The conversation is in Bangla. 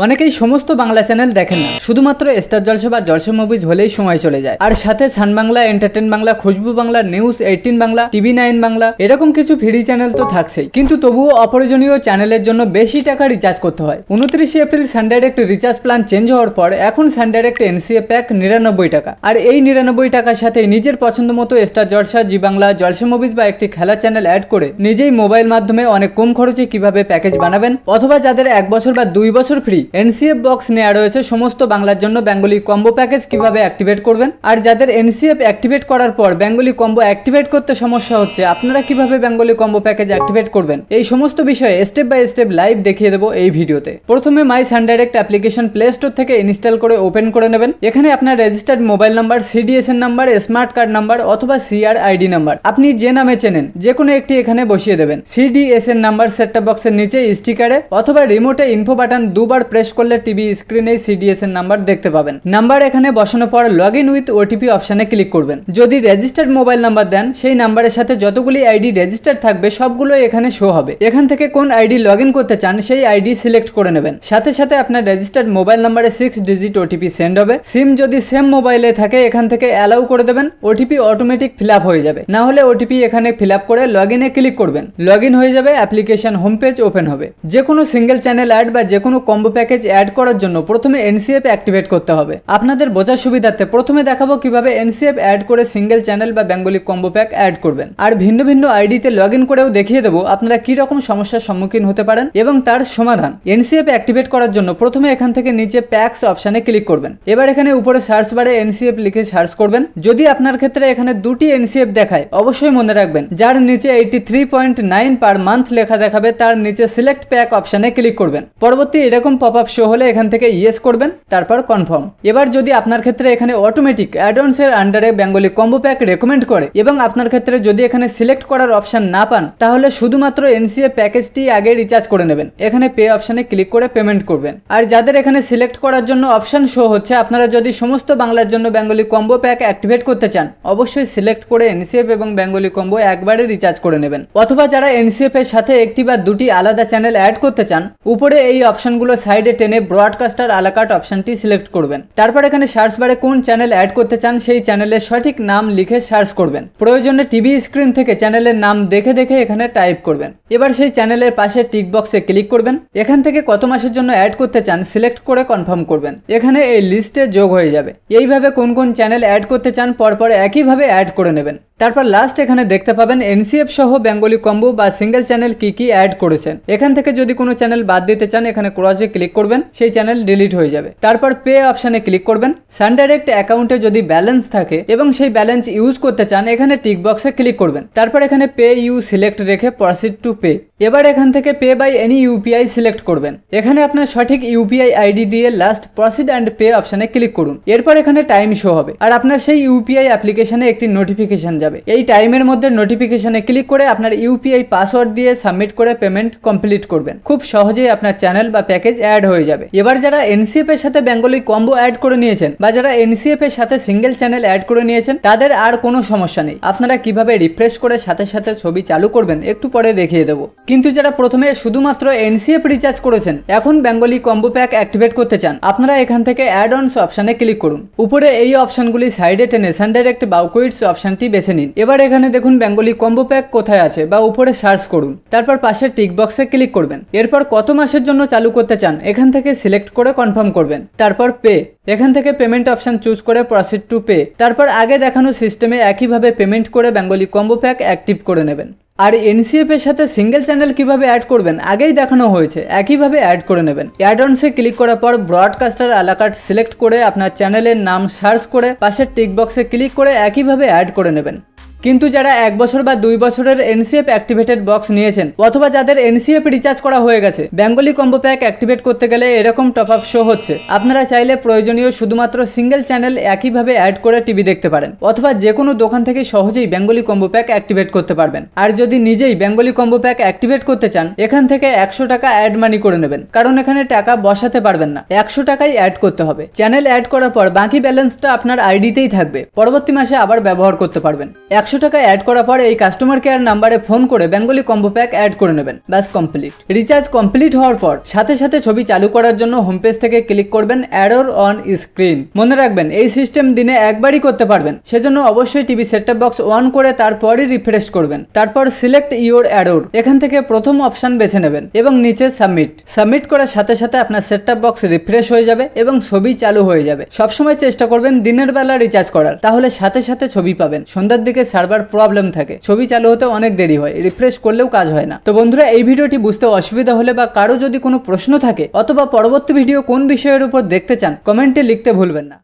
অনেকেই সমস্ত বাংলা চ্যানেল দেখেন না, শুধুমাত্র স্টার জলসা বা জলসা মুভিজ হলেই সময় চলে যায়। আর সাথে সান বাংলা, এন্টারটেন বাংলা, খুশবু বাংলা, নিউজ 18 বাংলা, টিভি 9 বাংলা এরকম কিছু ফ্রি চ্যানেল তো থাকছেই, কিন্তু তবুও অপ্রয়োজনীয় চ্যানেলের জন্য বেশি টাকা রিচার্জ করতে হয়। 29 এপ্রিল সান ডাইরেক্ট রিচার্জ প্ল্যান চেঞ্জ হওয়ার পর এখন সান ডাইরেক্ট এনসিএ প্যাক 99 টাকা। আর এই 99 টাকার সাথে নিজের পছন্দ মতো স্টার জলসা, জি বাংলা, জলসা মুভিজ বা একটি খেলা চ্যানেল অ্যাড করে নিজেই মোবাইল মাধ্যমে অনেক কম খরচে কিভাবে প্যাকেজ বানাবেন, অথবা যাদের 1 বছর বা 2 বছর ফ্রি এনসিএফ বক্স নেওয়া রয়েছে সমস্ত বাংলার জন্য বেঙ্গলি কম্বো প্যাকেজ কিভাবে অ্যাক্টিভেট করবেন, আর যাদের এনসিএফ অ্যাক্টিভেট করার পর বেঙ্গলি কম্বো অ্যাক্টিভেট করতে সমস্যা হচ্ছে আপনারা কিভাবে বেঙ্গলি কম্বো প্যাকেজ অ্যাক্টিভেট করবেন, এই সমস্ত বিষয়ে স্টেপ বাই স্টেপ লাইভ দেখিয়ে দেবো এই ভিডিওতে। প্রথমে my sun direct application play store থেকে ইনস্টল করে ওপেন করে নেবেন। এখানে আপনার registered mobile number, CDSN number, smart card number অথবা সিআর আইডি নাম্বার আপনি যে নামে চেনেন যে কোনো একটি এখানে বসিয়ে দেবেন। সিডিএসএন নাম্বার সেটটপ বক্সের নিচে স্টিকারে অথবা রিমোটে ইনফো বাটন দুবার প্রেস করলে টিভি স্ক্রিনে সিডিএসএন নাম্বার দেখতে পাবেন। নাম্বার এখানে বসানোর পর লগ ইন উইথ ওটিপি অপশনে ক্লিক করবেন। যদি রেজিস্টার্ড মোবাইল নাম্বার দেন সেই নাম্বারের সাথে যতগুলি আইডি রেজিস্টার্ড থাকবে সবগুলো এখানে শো হবে। এখান থেকে কোন আইডি লগ ইন করতে চান সেই আইডি সিলেক্ট করে নেবেন। সাথে সাথে আপনার রেজিস্টার্ড মোবাইল নাম্বারে 6 ডিজিট ওটিপি সেন্ড হবে। সিম যদি সেম মোবাইলে থাকে এখান থেকে অ্যালাউ করে দেবেন, ওটিপি অটোমেটিক ফিল আপ হয়ে যাবে। না হলে ওটিপি এখানে ফিল আপ করে লগ ইনে ক্লিক করবেন। লগ ইন হয়ে যাবে, অ্যাপ্লিকেশন হোম পেজ ওপেন হবে। যে কোনো সিঙ্গেল চ্যানেল অ্যাড বা যে কোনো কম্বো প্যাকেজ অ্যাড করার জন্য প্রথমে এনসিএফ অ্যাক্টিভেট করতে হবে। আপনাদের বোঝার সুবিধার্থে প্রথমে দেখাবো কিভাবে এনসিএফ অ্যাড করে সিঙ্গেল চ্যানেল বা বেঙ্গলি কম্বো প্যাক অ্যাড করবেন, আর ভিন্ন ভিন্ন আইডিতে লগ ইন করেও দেখিয়ে দেবো আপনারা কি রকম সমস্যার সম্মুখীন হতে পারেন এবং তার সমাধান। এনসিএফ অ্যাক্টিভেট করার জন্য প্রথমে এখান থেকে নিচে প্যাকস অপশনে ক্লিক করবেন। এবার এখানে উপরে সার্চ বারে এনসিএফ লিখে সার্চ করবেন। যদি আপনার ক্ষেত্রে এখানে দুটি এনসিএফ দেখায় অবশ্যই মনে রাখবেন যার নিচে 83.9 পার মান্থ লেখা দেখাবে তার নিচে সিলেক্ট প্যাক অপশনে ক্লিক করবেন। পরবর্তী এরকম পপ আপ শো হলে এখান থেকে ইয়েস করবেন, তারপর কনফার্ম। এবার যদি আপনার ক্ষেত্রে এখানে অটোমেটিক অ্যাডঅনস এর আন্ডারে বেঙ্গলি কম্বো প্যাক রেকমেন্ড করে এবং আপনার ক্ষেত্রে যদি এখানে সিলেক্ট করার অপশন না পান তাহলে শুধুমাত্র এনসিএফ প্যাকেজটি আগে রিচার্জ করে নেবেন। এখানে পে অপশনে ক্লিক করে পেমেন্ট করবেন। আর যাদের এখানে সিলেক্ট করার জন্য অপশন শো হচ্ছে আপনারা যদি সমস্ত বাংলার জন্য বেঙ্গলি কম্বো প্যাক অ্যাক্টিভেট করতে চান অবশ্যই সিলেক্ট করে এনসিএফ এবং বেঙ্গলি কম্বো একবারে রিচার্জ করে নেবেন। অথবা যারা এনসিএফ এর সাথে একটি বা দুটি আলাদা চ্যানেল অ্যাড করতে চান উপরে এই অপশনগুলো সাইডে টেনে ব্রডকাস্টার আলাকার্ট অপশনটি সিলেক্ট করবেন। তারপর এখানে সার্চ বারে কোন চ্যানেল অ্যাড করতে চান সেই চ্যানেলের সঠিক নাম লিখে সার্চ করবেন। প্রয়োজনে টিভি স্ক্রিন থেকে চ্যানেলের নাম দেখে দেখে এখানে টাইপ করবেন। এবার সেই চ্যানেলের পাশে টিক বক্সে ক্লিক করবেন। এখান থেকে কত মাসের জন্য অ্যাড করতে চান সিলেক্ট করে কনফার্ম করবেন। এখানে এই লিস্টে যোগ হয়ে যাবে। এইভাবে কোন কোন চ্যানেল অ্যাড করতে চান পরপর একইভাবে অ্যাড করে নেবেন। তারপর লাস্ট এখানে দেখতে পাবেন এনসিএফ সহ বেঙ্গলি কম্বো বা সিঙ্গেল চ্যানেল কি কি অ্যাড করেছেন। এখান থেকে যদি কোনো চ্যানেল বাদ দিতে চান এখানে ক্রসে ক্লিক করবেন, সেই চ্যানেল ডিলিট হয়ে যাবে। তারপর পে অপশনে ক্লিক করবেন। সান ডাইরেক্ট অ্যাকাউন্টে যদি ব্যালেন্স থাকে এবং সেই ব্যালেন্স ইউজ করতে চান এখানে টিক বক্সে ক্লিক করবেন। তারপর এখানে পে ইউ সিলেক্ট রেখে প্রসিড টু পে। এবার এখান থেকে pay by any UPI select করবেন। এখানে আপনার সঠিক ইউপিআই আইডি দিয়ে লাস্ট প্রসিড অ্যান্ড পে অপশনে ক্লিক করুন। এরপর এখানে টাইম শো হবে আর আপনার সেই ইউপিআই অ্যাপ্লিকেশনে একটি নোটিফিকেশন যাবে। এই টাইমের মধ্যে নোটিফিকেশনে ক্লিক করে আপনার ইউপিআই পাসওয়ার্ড দিয়ে সাবমিট করে পেমেন্ট কমপ্লিট করবেন। খুব সহজেই আপনার চ্যানেল বা প্যাকেজ অ্যাড হয়ে যাবে। এবার যারা এনসিএফ এর সাথে বেঙ্গলি কম্বো অ্যাড করে নিয়েছেন বা যারা এনসিএফ এর সাথে সিঙ্গেল চ্যানেল অ্যাড করে নিয়েছেন তাদের আর কোনো সমস্যা নেই। আপনারা কিভাবে রিফ্রেশ করে সাথে সাথে ছবি চালু করবেন একটু পরে দেখিয়ে দেবো। কিন্তু যারা প্রথমে শুধুমাত্র এনসিএফ রিচার্জ করেছেন এখন বেঙ্গলি কম্বো প্যাক অ্যাক্টিভেট করতে চান আপনারা এখান থেকে অ্যাড অনস অপশনে ক্লিক করুন। উপরে এই অপশনগুলি সাইডে টেনে সান ডাইরেক্ট বাউকুইটস অপশনটি বেছে নিন। এবার এখানে দেখুন বেঙ্গলি কম্বো প্যাক কোথায় আছে বা উপরে সার্চ করুন। তারপর পাশে টিক বক্সে ক্লিক করবেন। এরপর কত মাসের জন্য চালু করতে চান এখান থেকে সিলেক্ট করে কনফার্ম করবেন। তারপর পে, এখান থেকে পেমেন্ট অপশন চুজ করে প্রসিড টু পে। তারপর আগে দেখানো সিস্টেমে একইভাবে পেমেন্ট করে বেঙ্গলি কম্বো প্যাক অ্যাক্টিভ করে নেবেন। আর এনসিএফ এর সাথে সিঙ্গেল চ্যানেল কিভাবে অ্যাড করবেন আগেই দেখানো হয়েছে, একইভাবে অ্যাড করে নেবেন। অ্যাড অনসে ক্লিক করার পর ব্রডকাস্টার আলাকার্ট সিলেক্ট করে আপনার চ্যানেলের নাম সার্চ করে পাশের টিক বক্সে ক্লিক করে একইভাবে অ্যাড করে নেবেন। কিন্তু যারা 1 বছর বা 2 বছরের এনসিএফ অ্যাক্টিভেটেড বক্স নিয়েছেন অথবা যাদের এনসিএফ রিচার্জ করা হয়ে গেছে বেঙ্গলি কম্বো প্যাক অ্যাক্টিভেট করতে গেলে এরকম টপ আপ শো হচ্ছে। আপনারা চাইলে প্রয়োজনীয় শুধুমাত্র সিঙ্গেল চ্যানেল একইভাবে অ্যাড করে টিভি দেখতে পারেন অথবা যে কোনো দোকান থেকে সহজেই বেঙ্গলি কম্বো প্যাক অ্যাক্টিভেট করতে পারবেন। আর যদি নিজেই বেঙ্গলি কম্বো প্যাক অ্যাক্টিভেট করতে চান এখান থেকে 100 টাকা অ্যাড মানি করে নেবেন, কারণ এখানে টাকা বসাতে পারবেন না, 100 টাকাই অ্যাড করতে হবে। চ্যানেল অ্যাড করার পর বাকি ব্যালেন্সটা আপনার আইডিতেই থাকবে, পরবর্তী মাসে আবার ব্যবহার করতে পারবেন। 100 800 টাকা অ্যাড করার পর এই কাস্টমার কেয়ার নাম্বারে ফোন করে বেঙ্গলি কম্বো প্যাক অ্যাড করে নেবেন, ব্যাস কমপ্লিট। রিচার্জ কমপ্লিট হওয়ার পর সাথে সাথে ছবি চালু করার জন্য হোম পেজ থেকে ক্লিক করবেন অ্যারোর অন স্ক্রিন। মনে রাখবেন এই সিস্টেম দিনে একবারই করতে পারবেন, সেজন্য অবশ্যই টিভি সেটটপ বক্স অন করে তারপরই রিফ্রেশ করবেন। তারপর সিলেক্ট ইওর অ্যারোর, এখান থেকে প্রথম অপশন বেছে নেবেন এবং নিচে সাবমিট করার সাথে সাথে আপনার সেটটপ বক্স রিফ্রেশ হয়ে যাবে এবং ছবি চালু হয়ে যাবে। সবসময় চেষ্টা করবেন দিনের বেলা রিচার্জ করার, তাহলে সাথে সাথে ছবি পাবেন। সন্ধ্যার দিকে সার্ভার প্রবলেম থাকে, ছবি চালু হতে অনেক দেরি হয়, রিফ্রেশ করলেও কাজ হয় না। তো বন্ধুরা, এই ভিডিওটি বুঝতে অসুবিধা হলে বা কারো যদি কোনো প্রশ্ন থাকে অথবা পরবর্তী ভিডিও কোন বিষয়ের উপর দেখতে চান কমেন্টে লিখতে ভুলবেন না।